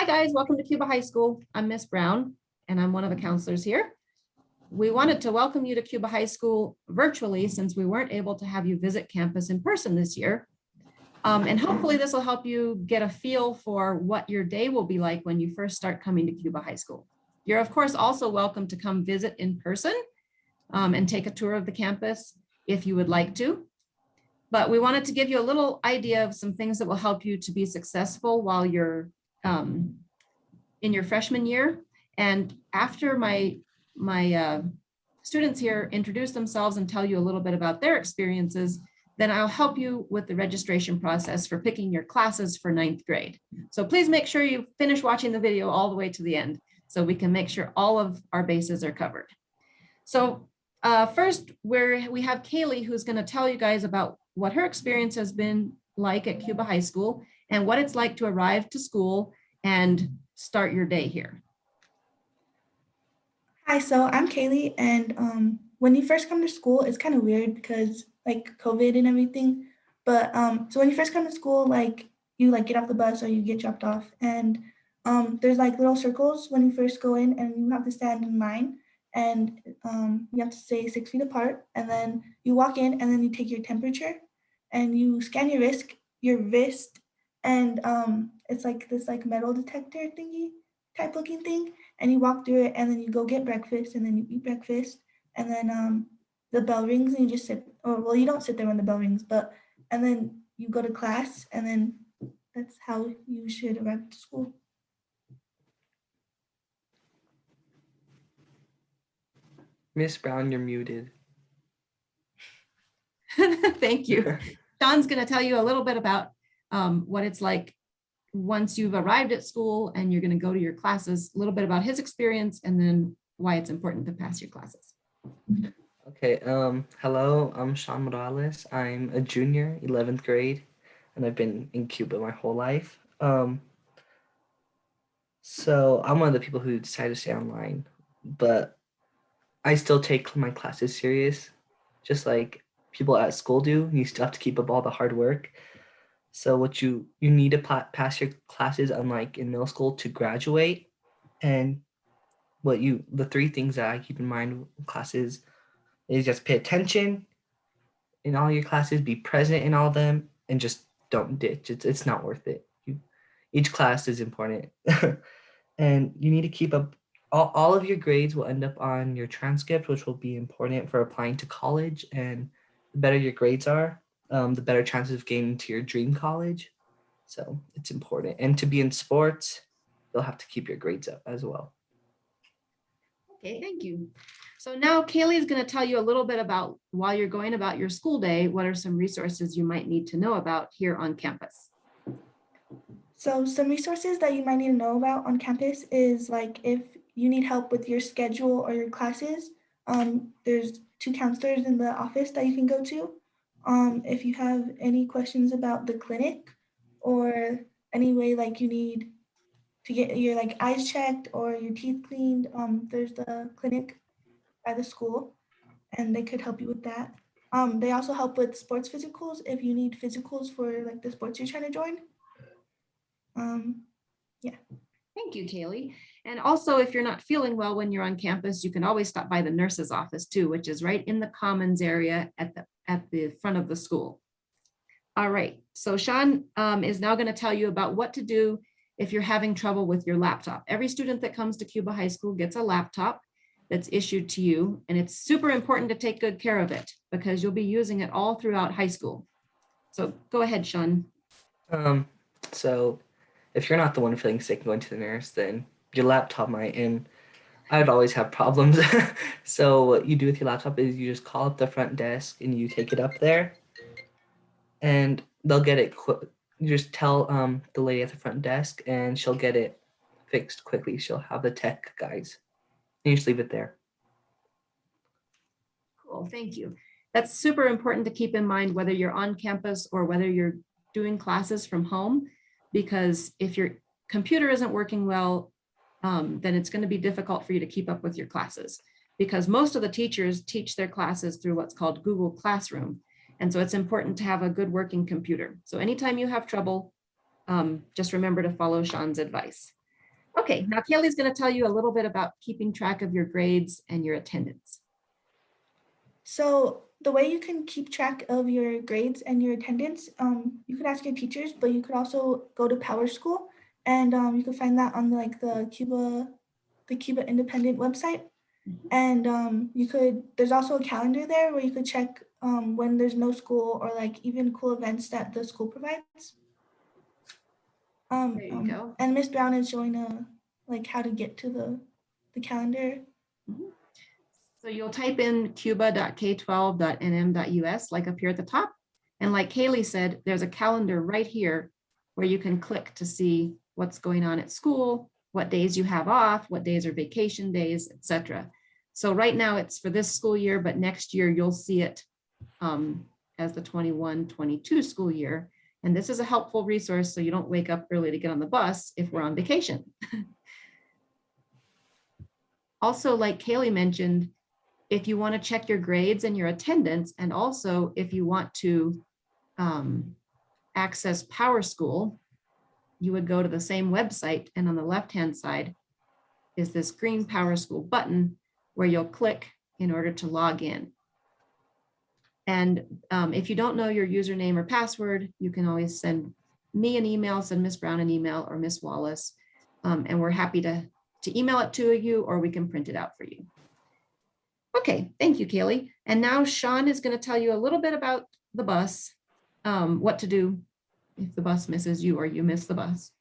Hi guys, welcome to Cuba High School. I'm Miss Brown and I'm one of the counselors here. We wanted to welcome you to Cuba High School virtually since we weren't able to have you visit campus in person this year. And hopefully this will help you get a feel for what your day will be like when you first start coming to Cuba High School. You're of course also welcome to come visit in person and take a tour of the campus if you would like to. But we wanted to give you a little idea of some things that will help you to be successful while you're in your freshman year. And after my students here introduce themselves and tell you a little bit about their experiences, then I'll help you with the registration process for picking your classes for 9th grade. So please make sure you finish watching the video all the way to the end so we can make sure all of our bases are covered. So first, we have Kaylee, who's going to tell you guys about what her experience has been like at Cuba High School and what it's like to arrive to school and start your day here. Hi, so I'm Kaylee, and when you first come to school, it's kind of weird because like COVID and everything. But so when you first come to school, like you get off the bus or you get dropped off, and there's like little circles when you first go in, and you have to stand in line, and you have to stay 6 feet apart, and then you walk in, and then you take your temperature, and you scan your wrist, and it's like this metal detector thingy type looking thing, and you walk through it, and then you go get breakfast, and then you eat breakfast, and then the bell rings, and you just sit, or well, you don't sit there when the bell rings, and then you go to class, and then that's how you should arrive to school. Miss Brown, you're muted. Thank you. Sean's going to tell you a little bit about what it's like once you've arrived at school and you're going to go to your classes, a little bit about his experience and then why it's important to pass your classes. Okay, hello, I'm Sean Morales. I'm a junior, 11th grade, and I've been in Cuba my whole life. So I'm one of the people who decided to stay online, but I still take my classes serious, just like people at school do. You still have to keep up all the hard work. So what you need to pass your classes, unlike in middle school, to graduate. And the three things that I keep in mind in classes is just pay attention in all your classes, be present in all of them, and just don't ditch. It's not worth it. Each class is important. And you need to keep up. All of your grades will end up on your transcript, which will be important for applying to college. And the better your grades are, the better chances of getting to your dream college. So it's important. And to be in sports, you'll have to keep your grades up as well. Okay, thank you. So now Kaylee is going to tell you a little bit about, while you're going about your school day, what are some resources you might need to know about here on campus? So some resources that you might need to know about on campus is like if you need help with your schedule or your classes, there's 2 counselors in the office that you can go to. If you have any questions about the clinic or any way like you need to get your eyes checked or your teeth cleaned, there's the clinic by the school and they could help you with that. They also help with sports physicals if you need physicals for like the sports you're trying to join. Yeah. Thank you, Kaylee. And also, if you're not feeling well when you're on campus, you can always stop by the nurse's office too, which is right in the commons area at the front of the school. All right, so Sean is now going to tell you about what to do if you're having trouble with your laptop. Every student that comes to Cuba High School gets a laptop that's issued to you, and it's super important to take good care of it because you'll be using it all throughout high school. So go ahead, Sean. So if you're not the one feeling sick and going to the nurse, then your laptop might, and I'd always have problems. So what you do with your laptop is you just call up the front desk and you take it up there and they'll get it you just tell the lady at the front desk and she'll get it fixed quickly. She'll have the tech guys. And you just leave it there. Cool, thank you. That's super important to keep in mind whether you're on campus or whether you're doing classes from home, because if your computer isn't working well, then it's going to be difficult for you to keep up with your classes, because most of the teachers teach their classes through what's called Google Classroom. And so it's important to have a good working computer. So anytime you have trouble, just remember to follow Sean's advice. Okay, now Kaylee's going to tell you a little bit about keeping track of your grades and your attendance. So the way you can keep track of your grades and your attendance, you could ask your teachers, but you could also go to Powerschool, and you can find that on the Cuba Independent website. And there's also a calendar there where you could check when there's no school or like even cool events that the school provides. There you go. And Miss Brown is showing like how to get to the calendar. Mhm. So you'll type in cuba.k12.nm.us like up here at the top. And like Kaylee said, there's a calendar right here where you can click to see what's going on at school, what days you have off, what days are vacation days, etc. So right now it's for this school year, but next year you'll see it as the 21-22 school year. And this is a helpful resource so you don't wake up early to get on the bus if we're on vacation. Also, like Kaylee mentioned, if you want to check your grades and your attendance, and also if you want to access Powerschool, you would go to the same website, and on the left-hand side is this green Powerschool button where you'll click in order to log in. And if you don't know your username or password, you can always send me an email, send Miss Brown an email, or Miss Wallace, and we're happy to email it to you, or we can print it out for you. Okay, thank you, Kaylee. And now Sean is going to tell you a little bit about the bus, what to do if the bus misses you or you miss the bus.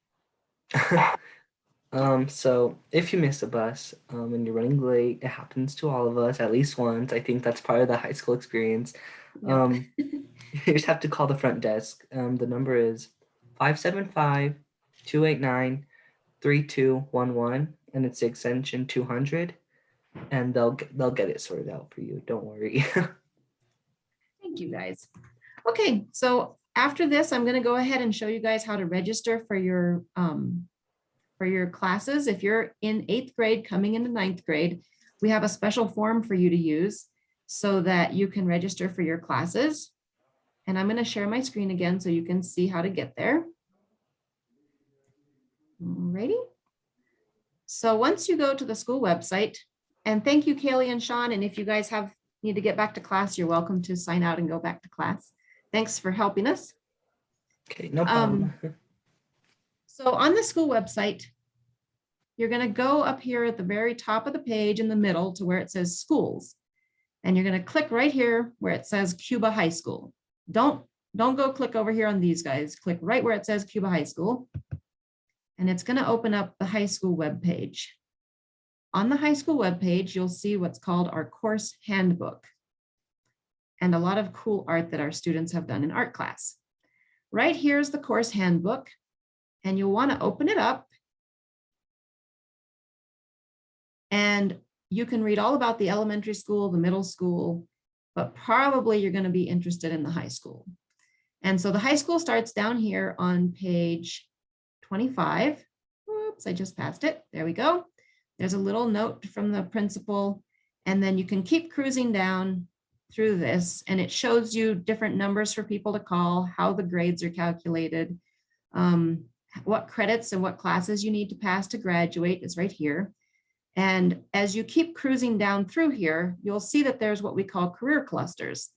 So if you miss a bus and you're running late, it happens to all of us at least once. I think that's part of the high school experience. Yep. You just have to call the front desk. The number is 575-289-3211, and it's the extension 200, and they'll get it sorted out for you. Don't worry. Thank you, guys. Okay, so after this, I'm going to go ahead and show you guys how to register for your classes. If you're in 8th grade coming into 9th grade, we have a special form for you to use so that you can register for your classes. And I'm going to share my screen again so you can see how to get there. Alrighty. So once you go to the school website, and thank you, Kaylee and Sean, and if you guys need to get back to class, you're welcome to sign out and go back to class. Thanks for helping us. Okay, no problem. So on the school website, you're going to go up here at the very top of the page in the middle to where it says schools. And you're going to click right here where it says Cuba High School. Don't go click over here on these guys. Click right where it says Cuba High School. And it's going to open up the high school webpage. On the high school webpage, you'll see what's called our course handbook and a lot of cool art that our students have done in art class. Right here is the course handbook, and you'll want to open it up. And you can read all about the elementary school, the middle school, but probably you're going to be interested in the high school. And so the high school starts down here on page 25. Oops, I just passed it. There we go. There's a little note from the principal, and then you can keep cruising down through this, and it shows you different numbers for people to call, how the grades are calculated, what credits and what classes you need to pass to graduate is right here. And as you keep cruising down through here, you'll see that there's what we call career clusters.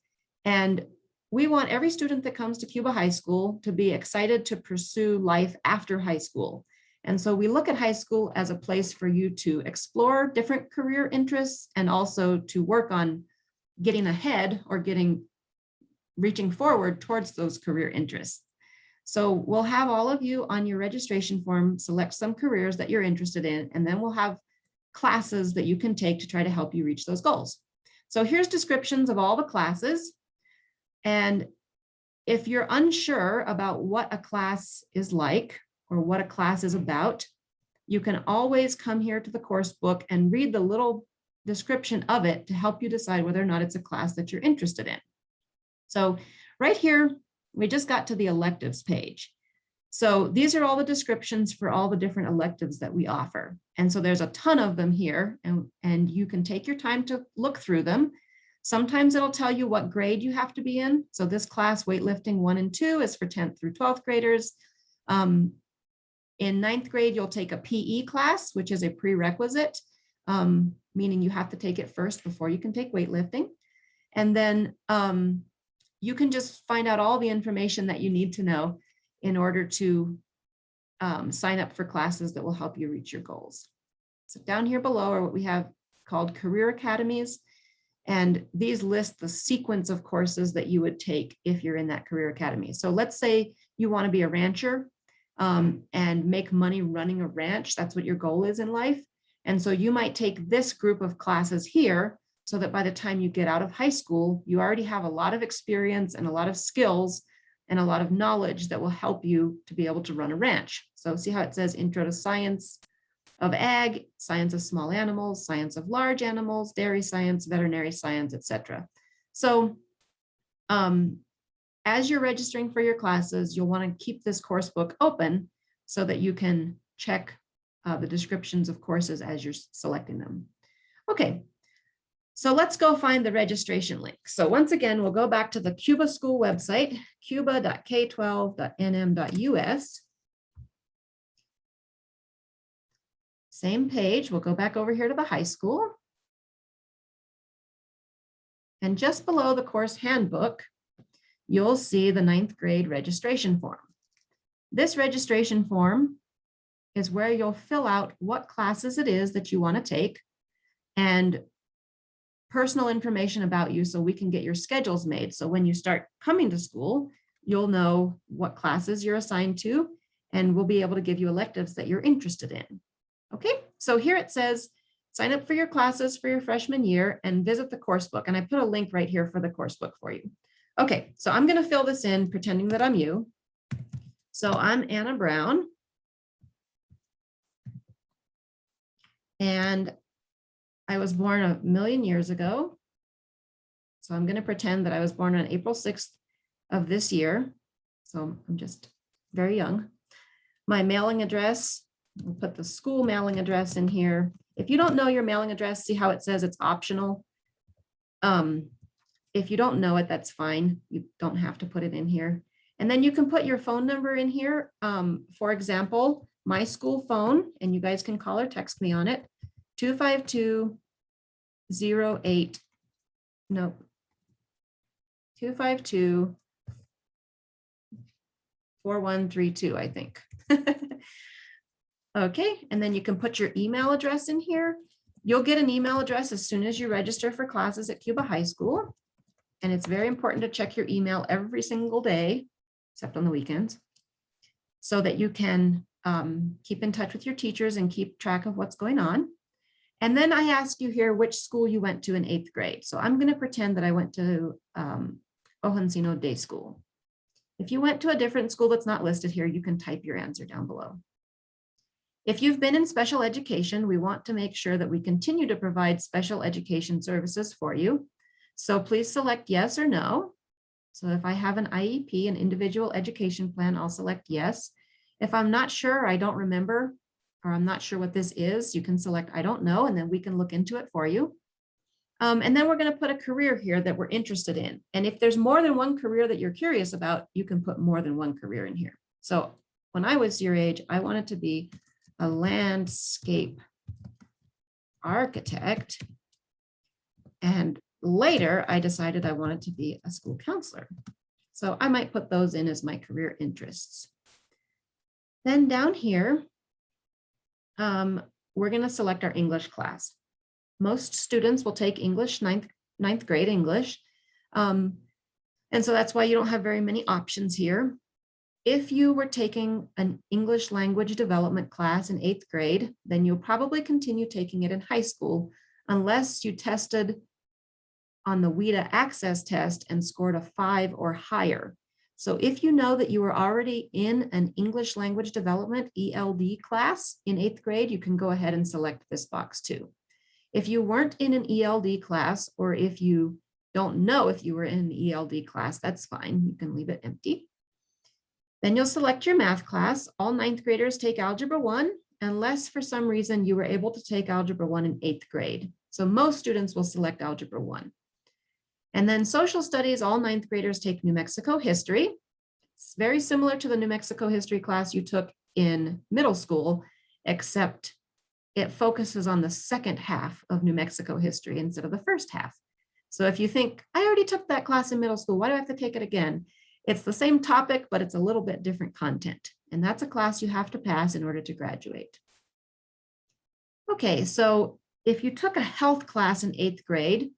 And we want every student that comes to Cuba High School to be excited to pursue life after high school. And so we look at high school as a place for you to explore different career interests and also to work on getting ahead or reaching forward towards those career interests. So we'll have all of you on your registration form select some careers that you're interested in, and then we'll have classes that you can take to try to help you reach those goals. So here's descriptions of all the classes. And if you're unsure about what a class is like or what a class is about, you can always come here to the course book and read the little description of it to help you decide whether or not it's a class that you're interested in. So right here, we just got to the electives page. So these are all the descriptions for all the different electives that we offer. And so there's a ton of them here, and you can take your time to look through them. Sometimes it'll tell you what grade you have to be in. So this class, weightlifting 1 and 2, is for 10th through 12th graders. In ninth grade, you'll take a PE class, which is a prerequisite, meaning you have to take it first before you can take weightlifting. And then you can just find out all the information that you need to know in order to sign up for classes that will help you reach your goals. So down here below are what we have called career academies. And these list the sequence of courses that you would take if you're in that career academy. So let's say you want to be a rancher and make money running a ranch. That's what your goal is in life. And so you might take this group of classes here so that by the time you get out of high school, you already have a lot of experience and a lot of skills and a lot of knowledge that will help you to be able to run a ranch. So see how it says Intro to Science of Ag, Science of Small Animals, Science of Large Animals, Dairy Science, Veterinary Science, etc. So as you're registering for your classes, you'll want to keep this course book open so that you can check the descriptions of courses as you're selecting them. Okay, so let's go find the registration link. So once again, we'll go back to the Cuba School website, cuba.k12.nm.us. Same page, we'll go back over here to the high school. And just below the course handbook, you'll see the ninth grade registration form. This registration form is where you'll fill out what classes it is that you want to take and personal information about you so we can get your schedules made. So when you start coming to school, you'll know what classes you're assigned to, and we'll be able to give you electives that you're interested in. Okay, so here it says, sign up for your classes for your freshman year and visit the course book. And I put a link right here for the course book for you. Okay, so I'm going to fill this in pretending that I'm you. So I'm Anna Brown. And I was born a million years ago. So I'm going to pretend that I was born on April 6th of this year. So I'm just very young. My mailing address, we'll put the school mailing address in here. If you don't know your mailing address, see how it says it's optional. If you don't know it, that's fine. You don't have to put it in here. And then you can put your phone number in here. For example, my school phone, and you guys can call or text me on it, 252-4132, I think. Okay, and then you can put your email address in here. You'll get an email address as soon as you register for classes at Cuba High School. And it's very important to check your email every single day, except on the weekends, so that you can keep in touch with your teachers and keep track of what's going on. And then I ask you here which school you went to in 8th grade. So I'm going to pretend that I went to Ojoncino Day School. If you went to a different school that's not listed here, you can type your answer down below. If you've been in special education, we want to make sure that we continue to provide special education services for you. So please select yes or no. So if I have an IEP, an individual education plan, I'll select yes. If I'm not sure, I don't remember, or I'm not sure what this is, you can select I don't know, and then we can look into it for you. And then we're going to put a career here that we're interested in. And if there's more than one career that you're curious about, you can put more than one career in here. So when I was your age, I wanted to be a landscape architect. And later, I decided I wanted to be a school counselor. So I might put those in as my career interests. Then down here, we're going to select our English class. Most students will take English, ninth grade English. And so that's why you don't have very many options here. If you were taking an English language development class in 8th grade, then you'll probably continue taking it in high school unless you tested on the WIDA access test and scored a 5 or higher. So if you know that you were already in an English language development ELD class in 8th grade, you can go ahead and select this box too. If you weren't in an ELD class, or if you don't know if you were in an ELD class, that's fine. You can leave it empty. Then you'll select your math class. All 9th graders take Algebra 1, unless for some reason you were able to take Algebra 1 in 8th grade. So most students will select Algebra 1. And then social studies, all 9th graders take New Mexico history. It's very similar to the New Mexico history class you took in middle school, except it focuses on the second half of New Mexico history instead of the first half. So if you think, I already took that class in middle school, why do I have to take it again? It's the same topic, but it's a little bit different content. And that's a class you have to pass in order to graduate. Okay, so if you took a health class in 8th grade,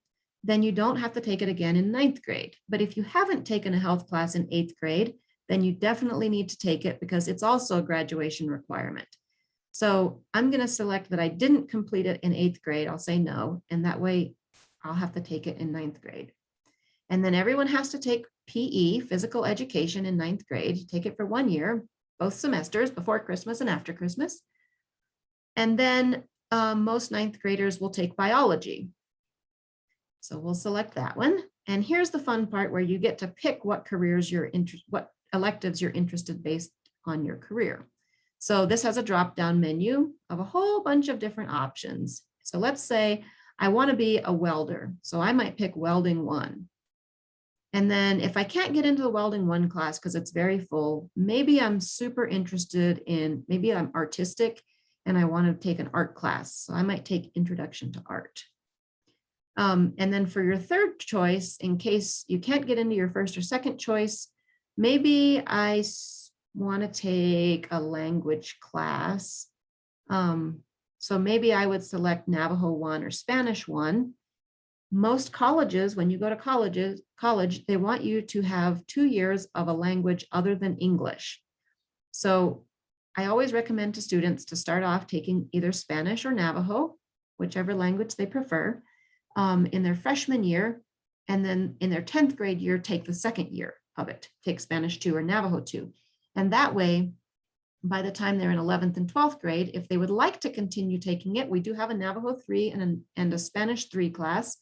then you don't have to take it again in 9th grade. But if you haven't taken a health class in 8th grade, then you definitely need to take it because it's also a graduation requirement. So I'm going to select that I didn't complete it in 8th grade. I'll say no, and that way I'll have to take it in 9th grade. And then everyone has to take PE, physical education, in 9th grade. Take it for 1 year, both semesters, before Christmas and after Christmas. And then most 9th graders will take biology. So we'll select that one. And here's the fun part where you get to pick what careers you're interested, what electives you're interested based on your career. So this has a drop-down menu of a whole bunch of different options. So let's say I want to be a welder. So I might pick welding 1. And then if I can't get into the welding 1 class because it's very full, maybe I'm super interested in, maybe I'm artistic and I want to take an art class. So I might take Introduction to Art. And then for your third choice, in case you can't get into your first or second choice, maybe I want to take a language class. So maybe I would select Navajo 1 or Spanish 1. Most colleges, when you go to college, they want you to have 2 years of a language other than English. So I always recommend to students to start off taking either Spanish or Navajo, whichever language they prefer, in their freshman year, and then in their 10th grade year, take the second year of it, take Spanish 2 or Navajo 2. And that way, by the time they're in 11th and 12th grade, if they would like to continue taking it, we do have a Navajo 3 and a Spanish 3 class.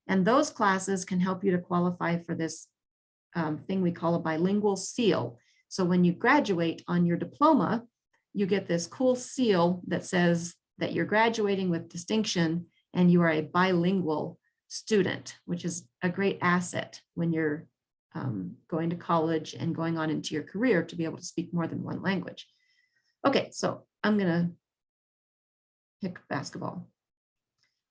And those classes can help you to qualify for this thing we call a bilingual seal. So when you graduate on your diploma, you get this cool seal that says that you're graduating with distinction and you are a bilingual student, which is a great asset when you're going to college and going on into your career to be able to speak more than one language. Okay, so I'm gonna pick basketball.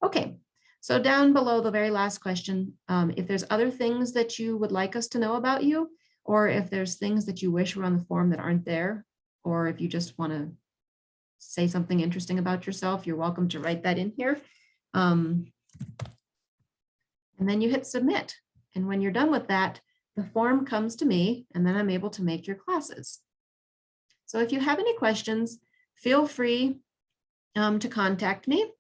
Okay, so down below the very last question, if there's other things that you would like us to know about you, or if there's things that you wish were on the form that aren't there, or if you just wanna say something interesting about yourself, you're welcome to write that in here. And then you hit submit. And when you're done with that, the form comes to me and then I'm able to make your classes. So if you have any questions, feel free to contact me.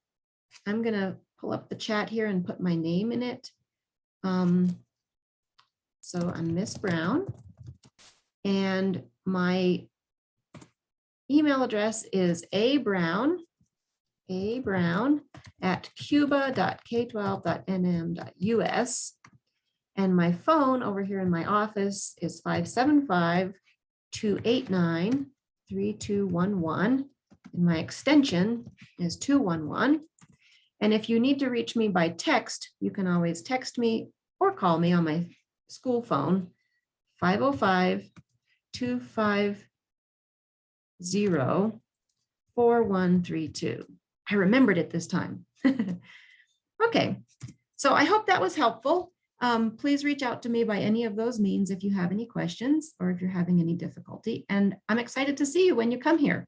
I'm gonna pull up the chat here and put my name in it. So I'm Miss Brown and my email address is abrown@cuba.k12.nm.us. And my phone over here in my office is 575-289-3211. And my extension is 211. And if you need to reach me by text, you can always text me or call me on my school phone, 505-250-4132. I remembered it this time. Okay, so I hope that was helpful. Please reach out to me by any of those means if you have any questions or if you're having any difficulty. And I'm excited to see you when you come here.